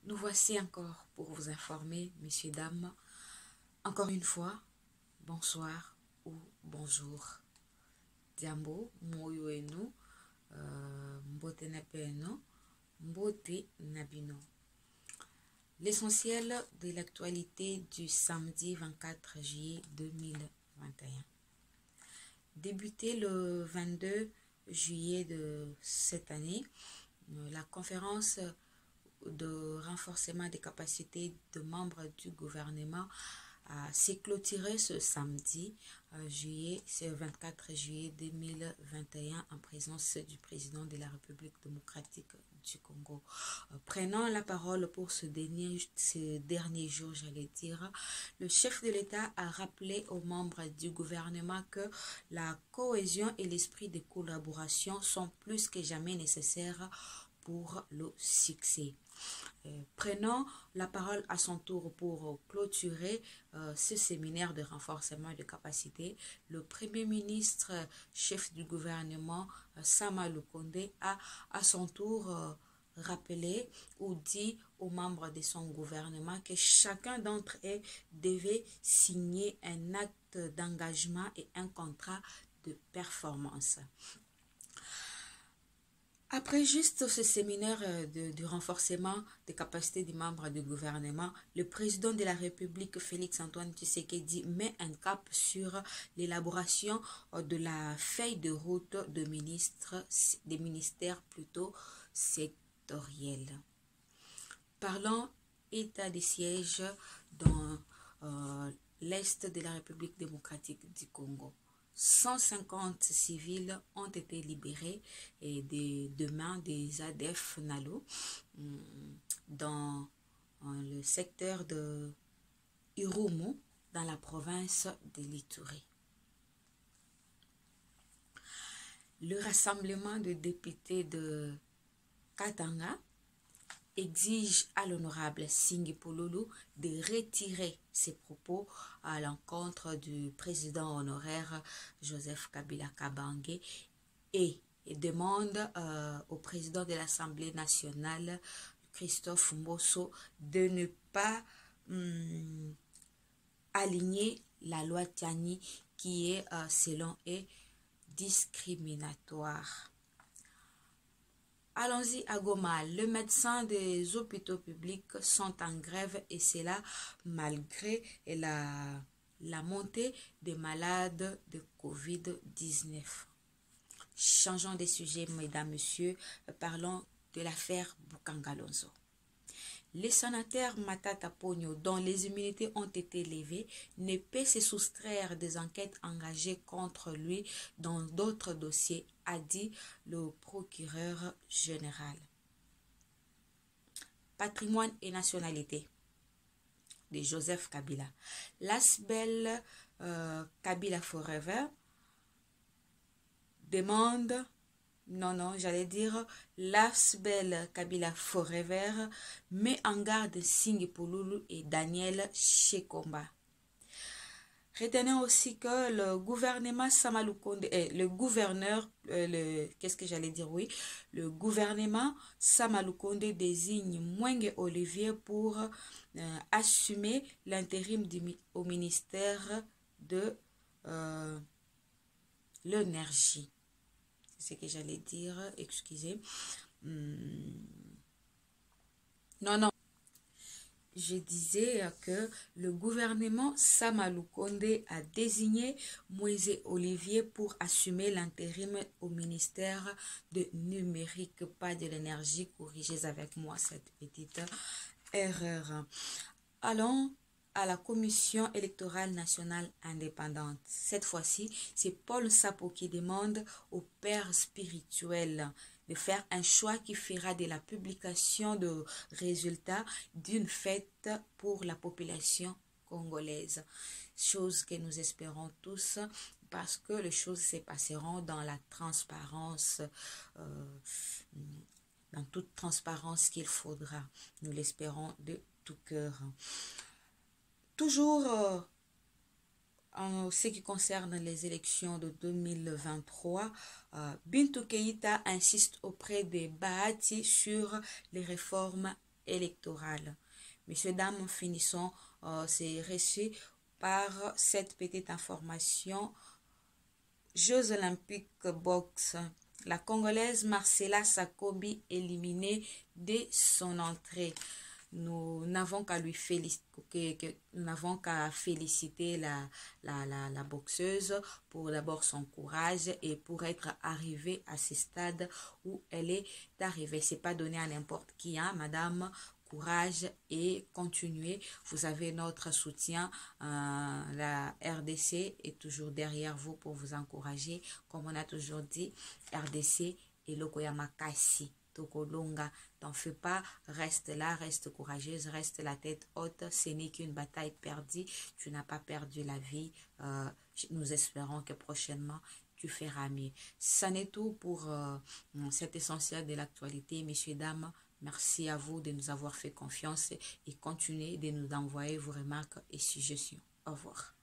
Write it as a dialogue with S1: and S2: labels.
S1: Nous voici encore pour vous informer, messieurs, dames. Encore une fois, bonsoir ou bonjour. Diambo, moyo enu, mbote na peno, mbote nabino. L'essentiel de l'actualité du samedi 24 juillet 2021. Débuté le 22 juillet de cette année, la conférence de renforcement des capacités de membres du gouvernement s'est clôturée ce samedi, c'est le 24 juillet 2021 en présence du président de la République démocratique du Congo. Prenant la parole pour ce dernier jour, j'allais dire, le chef de l'État a rappelé aux membres du gouvernement que la cohésion et l'esprit de collaboration sont plus que jamais nécessaires pour le succès. Prenant la parole à son tour pour clôturer ce séminaire de renforcement de capacité, le Premier ministre, chef du gouvernement, Sama Lukonde, a à son tour rappelé ou dit aux membres de son gouvernement que chacun d'entre eux devait signer un acte d'engagement et un contrat de performance. Après juste ce séminaire de renforcement des capacités des membres du gouvernement, le président de la République, Félix-Antoine Tshisekedi, met un cap sur l'élaboration de la feuille de route des ministères plutôt sectoriels. Parlant état de siège dans l'Est de la République démocratique du Congo. 150 civils ont été libérés de main des ADF Nalo dans le secteur de Irumu, dans la province de l'Ituri. Le rassemblement de députés de Katanga exige à l'honorable Singi Polulu de retirer ses propos à l'encontre du président honoraire Joseph Kabila Kabange et demande au président de l'Assemblée nationale Christophe Mbosso de ne pas aligner la loi Tiani qui est selon eux discriminatoire. Allons-y à Goma. Les médecins des hôpitaux publics sont en grève et c'est là malgré la montée des malades de Covid-19. Changeons de sujet, mesdames, messieurs. Parlons de l'affaire Bukangalonzo. Les sénateurs Matata Ponyo, dont les immunités ont été levées, ne peut se soustraire des enquêtes engagées contre lui dans d'autres dossiers, a dit le procureur général. Patrimoine et nationalité de Joseph Kabila. L'ASBEL Kabila Forever demande... l'ASBEL Kabila Forever met en garde Singi Polulu et Daniel Shekomba. Retenez aussi que le gouvernement Samalukonde, le gouvernement Samalukonde désigne Mwenge Olivier pour assumer l'intérim au ministère de l'énergie. C'est ce que j'allais dire, excusez. Je disais que le gouvernement Samalukonde a désigné Moïse Olivier pour assumer l'intérim au ministère de numérique, pas de l'énergie. Corrigez avec moi cette petite erreur. Allons à la Commission électorale nationale indépendante. Cette fois-ci, c'est Paul Sapo qui demande au père spirituel de faire un choix qui fera de la publication de résultats d'une fête pour la population congolaise. Chose que nous espérons tous parce que les choses se passeront dans la transparence, dans toute transparence qu'il faudra. Nous l'espérons de tout cœur. Toujours en ce qui concerne les élections de 2023, Bintou Keïta insiste auprès des Bahati sur les réformes électorale. Messieurs, dames, finissons ces récits par cette petite information. Jeux olympiques boxe. La Congolaise Marcella Sakobi éliminée dès son entrée. Nous n'avons qu'à lui féliciter, la boxeuse pour d'abord son courage et pour être arrivée à ce stade où elle est arrivée. C'est pas donné à n'importe qui, hein, madame. Courage et continuez. Vous avez notre soutien. La RDC est toujours derrière vous pour vous encourager. Comme on a toujours dit, RDC et Lokoyamakasi. Tokolonga, t'en fais pas, reste là, reste courageuse, reste la tête haute. Ce n'est qu'une bataille perdue. Tu n'as pas perdu la vie. Nous espérons que prochainement tu feras mieux. Ça n'est tout pour cet essentiel de l'actualité, messieurs, dames. Merci à vous de nous avoir fait confiance et continuez de nous envoyer vos remarques et suggestions. Au revoir.